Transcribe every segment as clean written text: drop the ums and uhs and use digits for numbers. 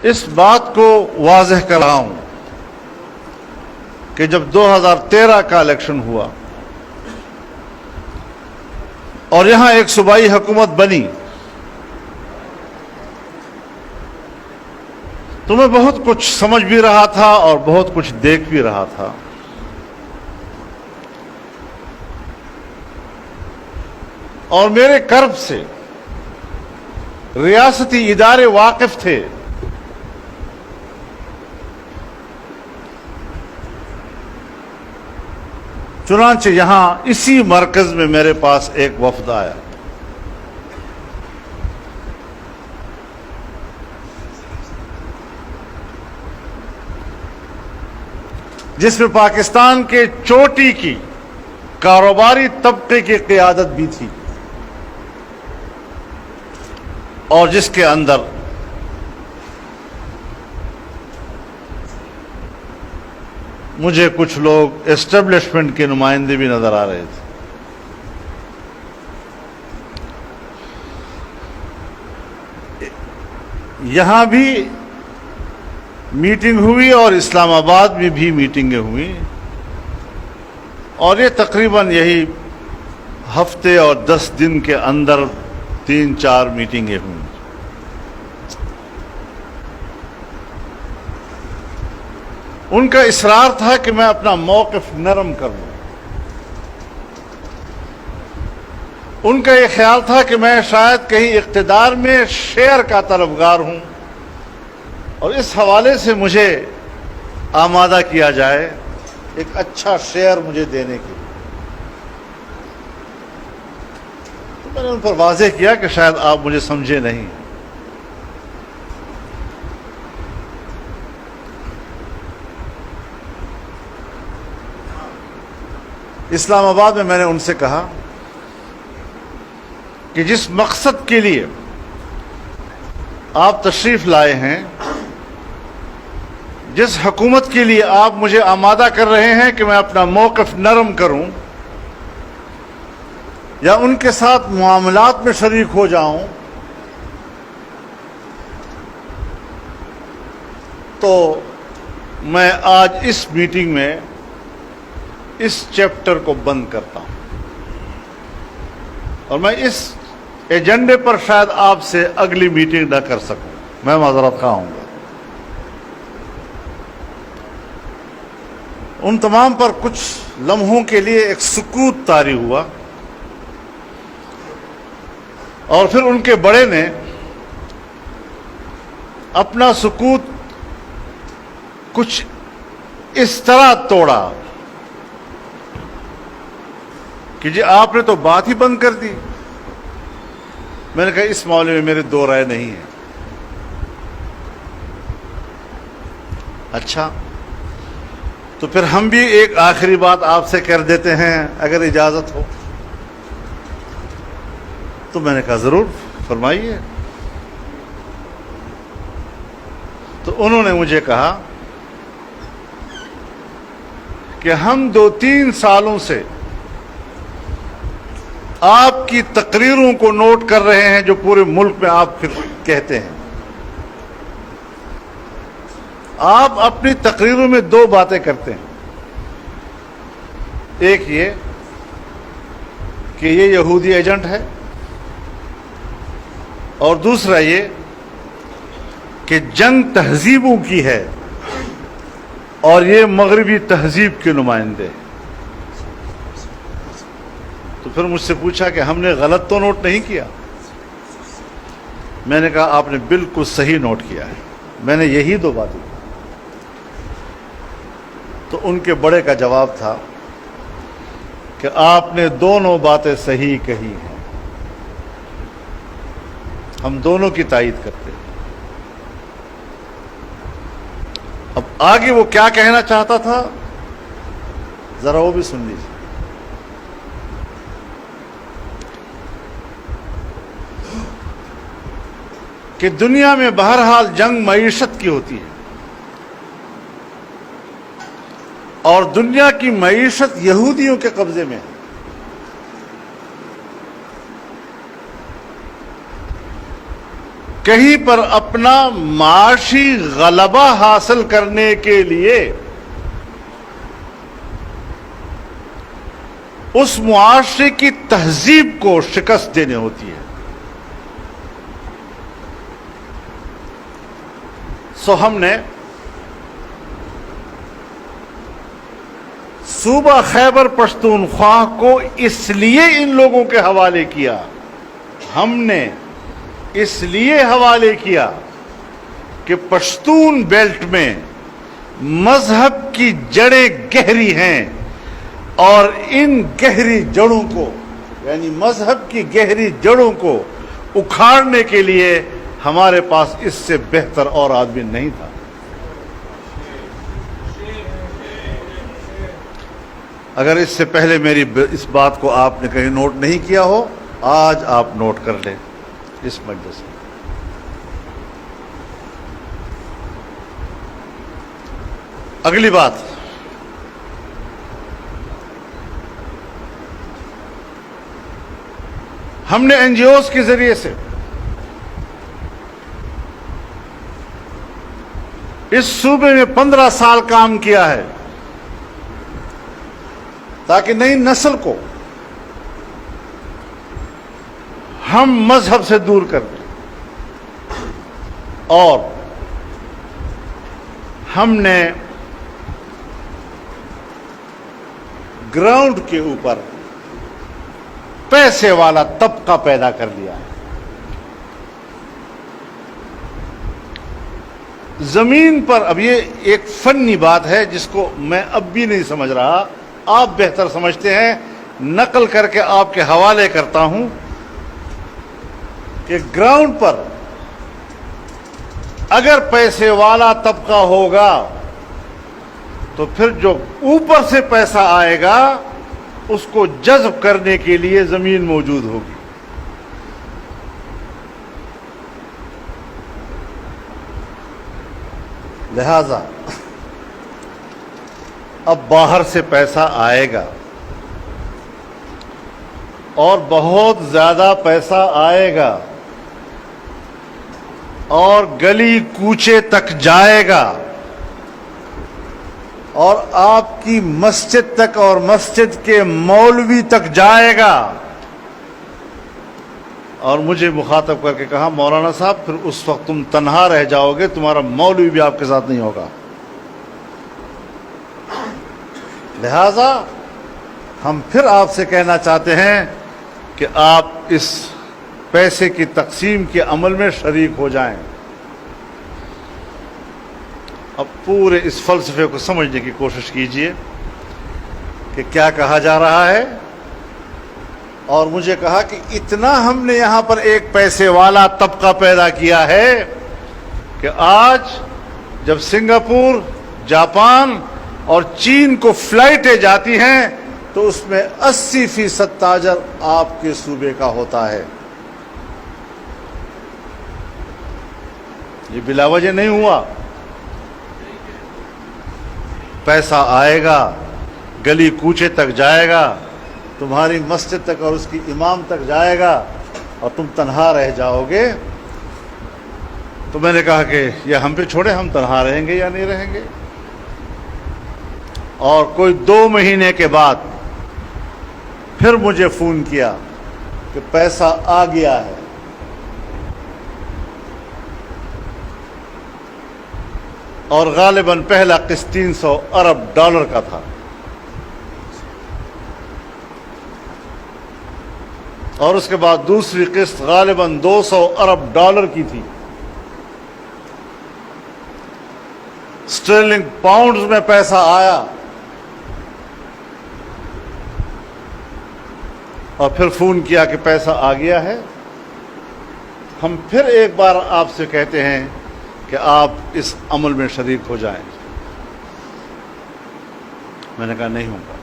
اس بات کو واضح کر رہا ہوں کہ جب 2013 کا الیکشن ہوا اور یہاں ایک صوبائی حکومت بنی تو میں بہت کچھ سمجھ بھی رہا تھا اور بہت کچھ دیکھ بھی رہا تھا. اور میرے کرب سے ریاستی ادارے واقف تھے. چنانچہ یہاں اسی مرکز میں میرے پاس ایک وفد آیا جس میں پاکستان کے چوٹی کی کاروباری طبقے کی قیادت بھی تھی اور جس کے اندر مجھے کچھ لوگ اسٹیبلشمنٹ کے نمائندے بھی نظر آ رہے تھے. یہاں بھی میٹنگ ہوئی اور اسلام آباد میں بھی میٹنگیں ہوئیں اور یہ تقریباً یہی ہفتے اور 10 دن کے اندر 3-4 میٹنگیں ہوئیں. ان کا اصرار تھا کہ میں اپنا موقف نرم کر لوں. ان کا یہ خیال تھا کہ میں شاید کہیں اقتدار میں شیئر کا طلبگار ہوں اور اس حوالے سے مجھے آمادہ کیا جائے ایک اچھا شیئر مجھے دینے کے لیے. تو میں نے ان پر واضح کیا کہ شاید آپ مجھے سمجھے نہیں. اسلام آباد میں نے ان سے کہا کہ جس مقصد کے لیے آپ تشریف لائے ہیں، جس حکومت کے لیے آپ مجھے آمادہ کر رہے ہیں کہ میں اپنا موقف نرم کروں یا ان کے ساتھ معاملات میں شریک ہو جاؤں، تو میں آج اس میٹنگ میں اس چیپٹر کو بند کرتا ہوں اور میں اس ایجنڈے پر شاید آپ سے اگلی میٹنگ نہ کر سکوں. میں معذرت خواہ ہوں گا. ان تمام پر کچھ لمحوں کے لیے ایک سکوت طاری ہوا اور پھر ان کے بڑے نے اپنا سکوت کچھ اس طرح توڑا کہ جی آپ نے تو بات ہی بند کر دی. میں نے کہا اس معاملے میں میرے دو رائے نہیں ہیں. اچھا تو پھر ہم بھی ایک آخری بات آپ سے کر دیتے ہیں اگر اجازت ہو. تو میں نے کہا ضرور فرمائیے. تو انہوں نے مجھے کہا کہ ہم 2-3 سالوں سے آپ کی تقریروں کو نوٹ کر رہے ہیں جو پورے ملک میں آپ پھر کہتے ہیں. آپ اپنی تقریروں میں 2 باتیں کرتے ہیں. ایک یہ کہ یہ یہودی ایجنٹ ہے اور دوسرا یہ کہ جنگ تہذیبوں کی ہے اور یہ مغربی تہذیب کے نمائندے ہیں. تو پھر مجھ سے پوچھا کہ ہم نے غلط تو نوٹ نہیں کیا. میں نے کہا آپ نے بالکل صحیح نوٹ کیا ہے. میں نے یہی 2 باتیں کی. تو ان کے بڑے کا جواب تھا کہ آپ نے دونوں باتیں صحیح کہی ہیں، ہم دونوں کی تائید کرتے ہیں. اب آگے وہ کیا کہنا چاہتا تھا ذرا وہ بھی سن لیجیے. کہ دنیا میں بہرحال جنگ معیشت کی ہوتی ہے اور دنیا کی معیشت یہودیوں کے قبضے میں ہے. کہیں پر اپنا معاشی غلبہ حاصل کرنے کے لیے اس معاشرے کی تہذیب کو شکست دینے ہوتی ہے. سو ہم نے صوبہ خیبر پختونخوا کو اس لیے ان لوگوں کے حوالے کیا، ہم نے اس لیے حوالے کیا کہ پشتون بیلٹ میں مذہب کی جڑیں گہری ہیں، اور ان گہری جڑوں کو، یعنی مذہب کی گہری جڑوں کو اکھاڑنے کے لیے ہمارے پاس اس سے بہتر اور آدمی نہیں تھا. اگر اس سے پہلے میری اس بات کو آپ نے کہیں نوٹ نہیں کیا ہو، آج آپ نوٹ کر لیں اس مجلس میں. اگلی بات، ہم نے این جی اوز کے ذریعے سے اس صوبے میں 15 سال کام کیا ہے تاکہ نئی نسل کو ہم مذہب سے دور کر دیں، اور ہم نے گراؤنڈ کے اوپر پیسے والا طبقہ پیدا کر دیا ہے. زمین پر، اب یہ ایک فنی بات ہے جس کو میں اب بھی نہیں سمجھ رہا، آپ بہتر سمجھتے ہیں، نقل کر کے آپ کے حوالے کرتا ہوں کہ گراؤنڈ پر اگر پیسے والا طبقہ ہوگا تو پھر جو اوپر سے پیسہ آئے گا اس کو جذب کرنے کے لیے زمین موجود ہوگی. لہذا اب باہر سے پیسہ آئے گا اور بہت زیادہ پیسہ آئے گا اور گلی کوچے تک جائے گا اور آپ کی مسجد تک اور مسجد کے مولوی تک جائے گا. اور مجھے مخاطب کر کے کہا، مولانا صاحب پھر اس وقت تم تنہا رہ جاؤ گے، تمہارا مولوی بھی آپ کے ساتھ نہیں ہوگا. لہذا ہم پھر آپ سے کہنا چاہتے ہیں کہ آپ اس پیسے کی تقسیم کے عمل میں شریک ہو جائیں. اب پورے اس فلسفے کو سمجھنے کی کوشش کیجئے کہ کیا کہا جا رہا ہے. اور مجھے کہا کہ اتنا ہم نے یہاں پر ایک پیسے والا طبقہ پیدا کیا ہے کہ آج جب سنگاپور، جاپان اور چین کو فلائٹیں جاتی ہیں تو اس میں 80% تاجر آپ کے صوبے کا ہوتا ہے. یہ بلا وجہ نہیں ہوا. پیسہ آئے گا، گلی کوچے تک جائے گا، تمہاری مسجد تک اور اس کی امام تک جائے گا، اور تم تنہا رہ جاؤ گے. تو میں نے کہا کہ یہ ہم پہ چھوڑے، ہم تنہا رہیں گے یا نہیں رہیں گے. اور کوئی 2 مہینے کے بعد پھر مجھے فون کیا کہ پیسہ آ گیا ہے. اور غالباً پہلا قسط $300 ارب کا تھا، اور اس کے بعد دوسری قسط غالباً $200 ارب کی تھی. اسٹرلنگ پاؤنڈز میں پیسہ آیا، اور پھر فون کیا کہ پیسہ آ گیا ہے. ہم پھر ایک بار آپ سے کہتے ہیں کہ آپ اس عمل میں شریک ہو جائیں. میں نے کہا نہیں ہوں گا،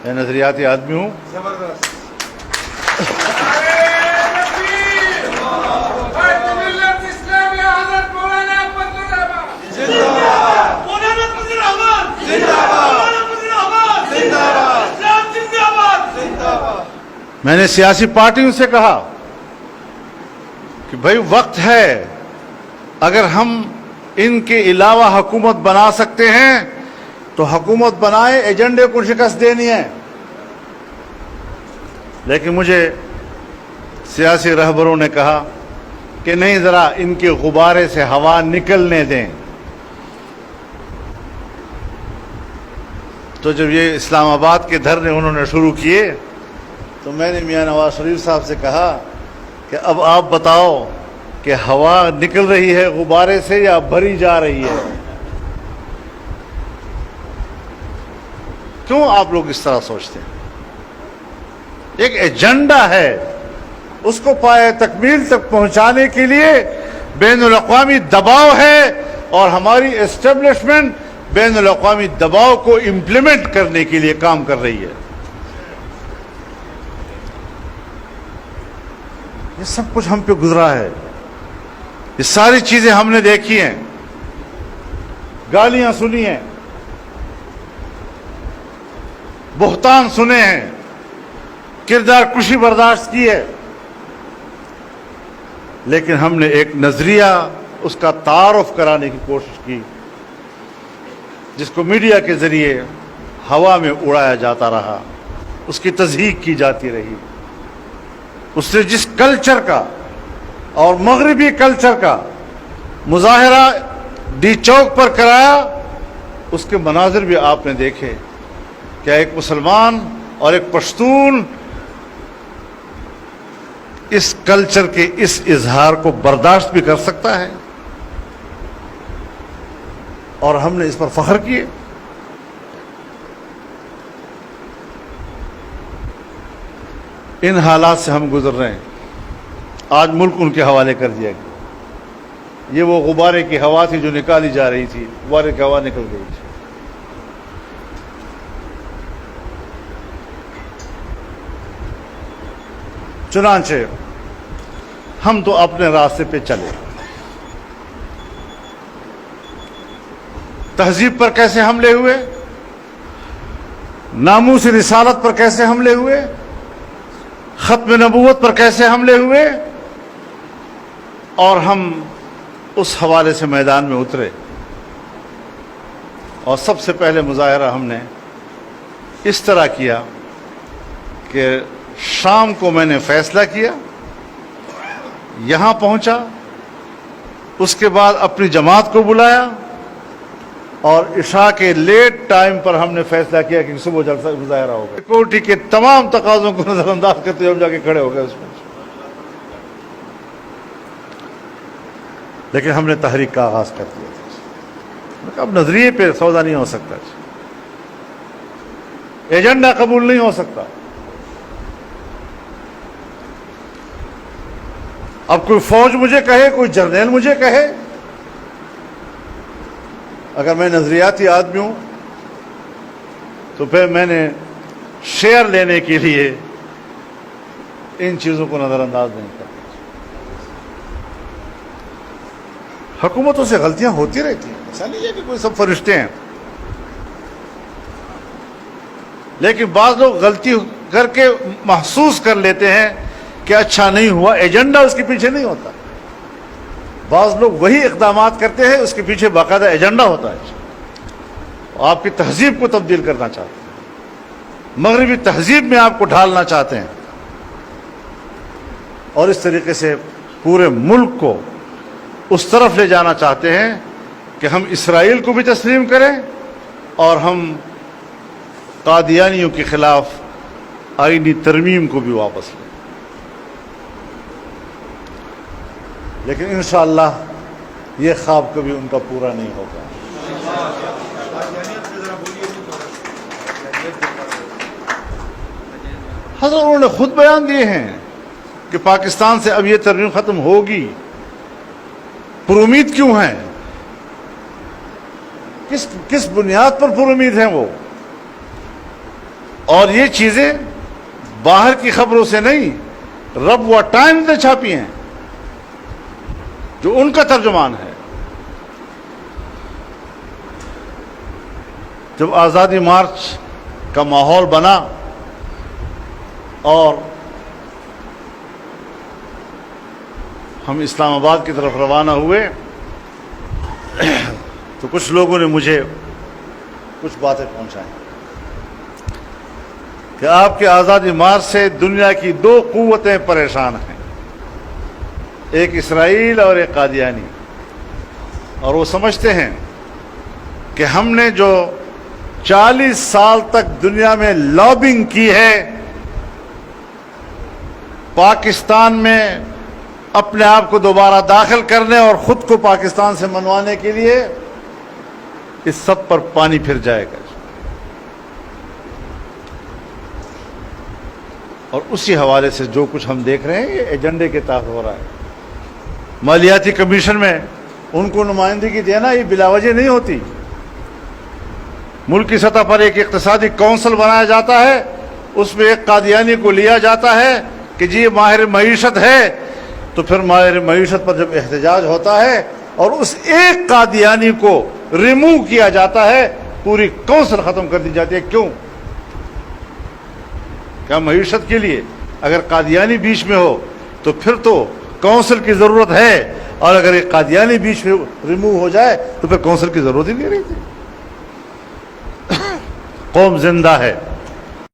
میں نظریاتی آدمی ہوں. میں نے سیاسی پارٹیوں سے کہا کہ بھائی وقت ہے، اگر ہم ان کے علاوہ حکومت بنا سکتے ہیں تو حکومت بنائے، ایجنڈے کو شکست دینی ہے۔ لیکن مجھے سیاسی رہبروں نے کہا کہ نہیں، ذرا ان کے غبارے سے ہوا نکلنے دیں۔ تو جب یہ اسلام آباد کے دھرنے انہوں نے شروع کیے تو میں نے میاں نواز شریف صاحب سے کہا کہ اب آپ بتاؤ کہ ہوا نکل رہی ہے غبارے سے یا بھری جا رہی ہے؟ کیوں آپ لوگ اس طرح سوچتے ہیں؟ ایک ایجنڈا ہے، اس کو پائے تکمیل تک پہنچانے کے لیے بین الاقوامی دباؤ ہے، اور ہماری اسٹیبلشمنٹ بین الاقوامی دباؤ کو امپلیمنٹ کرنے کے لیے کام کر رہی ہے۔ یہ سب کچھ ہم پہ گزرا ہے، یہ ساری چیزیں ہم نے دیکھی ہیں، گالیاں سنی ہیں، بہتان سنے ہیں، کردار کشی برداشت کی ہے، لیکن ہم نے ایک نظریہ اس کا تعارف کرانے کی کوشش کی، جس کو میڈیا کے ذریعے ہوا میں اڑایا جاتا رہا، اس کی تضحیق کی جاتی رہی۔ اس نے جس کلچر کا اور مغربی کلچر کا مظاہرہ ڈی چوک پر کرایا، اس کے مناظر بھی آپ نے دیکھے۔ کیا ایک مسلمان اور ایک پشتون اس کلچر کے اس اظہار کو برداشت بھی کر سکتا ہے؟ اور ہم نے اس پر فخر کیے۔ ان حالات سے ہم گزر رہے ہیں، آج ملک ان کے حوالے کر دیا گیا۔ یہ وہ غبارے کی ہوا تھی جو نکالی جا رہی تھی، غبارے کی ہوا نکل گئی تھی۔ چنانچہ ہم تو اپنے راستے پہ چلے۔ تہذیب پر کیسے حملے ہوئے، ناموس رسالت پر کیسے حملے ہوئے، ختم نبوت پر کیسے حملے ہوئے، اور ہم اس حوالے سے میدان میں اترے۔ اور سب سے پہلے مظاہرہ ہم نے اس طرح کیا کہ شام کو میں نے فیصلہ کیا، یہاں پہنچا، اس کے بعد اپنی جماعت کو بلایا، اور عشاء کے لیٹ ٹائم پر ہم نے فیصلہ کیا کہ صبح جلسہ مظاہرہ ہوگا۔ سیکورٹی کے تمام تقاضوں کو نظر انداز کرتے ہوئے ہم جا کے کھڑے ہو گئے اس میں۔ لیکن ہم نے تحریک کا آغاز کر دیا تھا۔ اب نظریے پہ سودا نہیں ہو سکتا، ایجنڈا قبول نہیں ہو سکتا۔ اب کوئی فوج مجھے کہے، کوئی جرنیل مجھے کہے، اگر میں نظریاتی آدمی ہوں تو پھر میں نے شیئر لینے کے لیے ان چیزوں کو نظر انداز نہیں کرتا۔ حکومتوں سے غلطیاں ہوتی رہتی ہیں، ایسا نہیں ہے کہ کوئی سب فرشتے ہیں، لیکن بعض لوگ غلطی کر کے محسوس کر لیتے ہیں کہ اچھا نہیں ہوا، ایجنڈا اس کے پیچھے نہیں ہوتا۔ بعض لوگ وہی اقدامات کرتے ہیں، اس کے پیچھے باقاعدہ ایجنڈا ہوتا ہے، آپ کی تہذیب کو تبدیل کرنا چاہتے ہیں، مغربی تہذیب میں آپ کو ڈھالنا چاہتے ہیں، اور اس طریقے سے پورے ملک کو اس طرف لے جانا چاہتے ہیں کہ ہم اسرائیل کو بھی تسلیم کریں اور ہم قادیانیوں کے خلاف آئینی ترمیم کو بھی واپس لیں۔ لیکن انشاءاللہ یہ خواب کبھی ان کا پورا نہیں ہوگا۔ حضرت انہوں نے خود بیان دیے ہیں کہ پاکستان سے اب یہ ترمیم ختم ہوگی۔ پر امید کیوں ہیں؟ کس بنیاد پر پر امید ہیں وہ؟ اور یہ چیزیں باہر کی خبروں سے نہیں، رب و ٹائمز نے چھاپی ہیں، جو ان کا ترجمان ہے۔ جب آزادی مارچ کا ماحول بنا اور ہم اسلام آباد کی طرف روانہ ہوئے تو کچھ لوگوں نے مجھے کچھ باتیں پہنچائیں کہ آپ کے آزادی مارچ سے دنیا کی دو قوتیں پریشان ہیں، ایک اسرائیل اور ایک قادیانی، اور وہ سمجھتے ہیں کہ ہم نے جو 40 سال تک دنیا میں لابنگ کی ہے پاکستان میں اپنے آپ کو دوبارہ داخل کرنے اور خود کو پاکستان سے منوانے کے لیے، اس سب پر پانی پھر جائے گا، اور اسی حوالے سے جو کچھ ہم دیکھ رہے ہیں یہ ایجنڈے کے تحت ہو رہا ہے۔ مالیاتی کمیشن میں ان کو نمائندگی دینا یہ بلا وجہ نہیں ہوتی۔ ملک کی سطح پر ایک اقتصادی کونسل بنایا جاتا ہے، اس میں ایک قادیانی کو لیا جاتا ہے کہ جی ماہر معیشت ہے، تو پھر ماہر معیشت پر جب احتجاج ہوتا ہے اور اس ایک قادیانی کو ریموو کیا جاتا ہے، پوری کونسل ختم کر دی جاتی ہے۔ کیوں؟ کیا معیشت کے لیے اگر قادیانی بیچ میں ہو تو پھر تو کونسل کی ضرورت ہے، اور اگر ایک قادیانی بیچ میں ریموو ہو جائے تو پھر کونسل کی ضرورت ہی نہیں رہتی۔ قوم زندہ ہے۔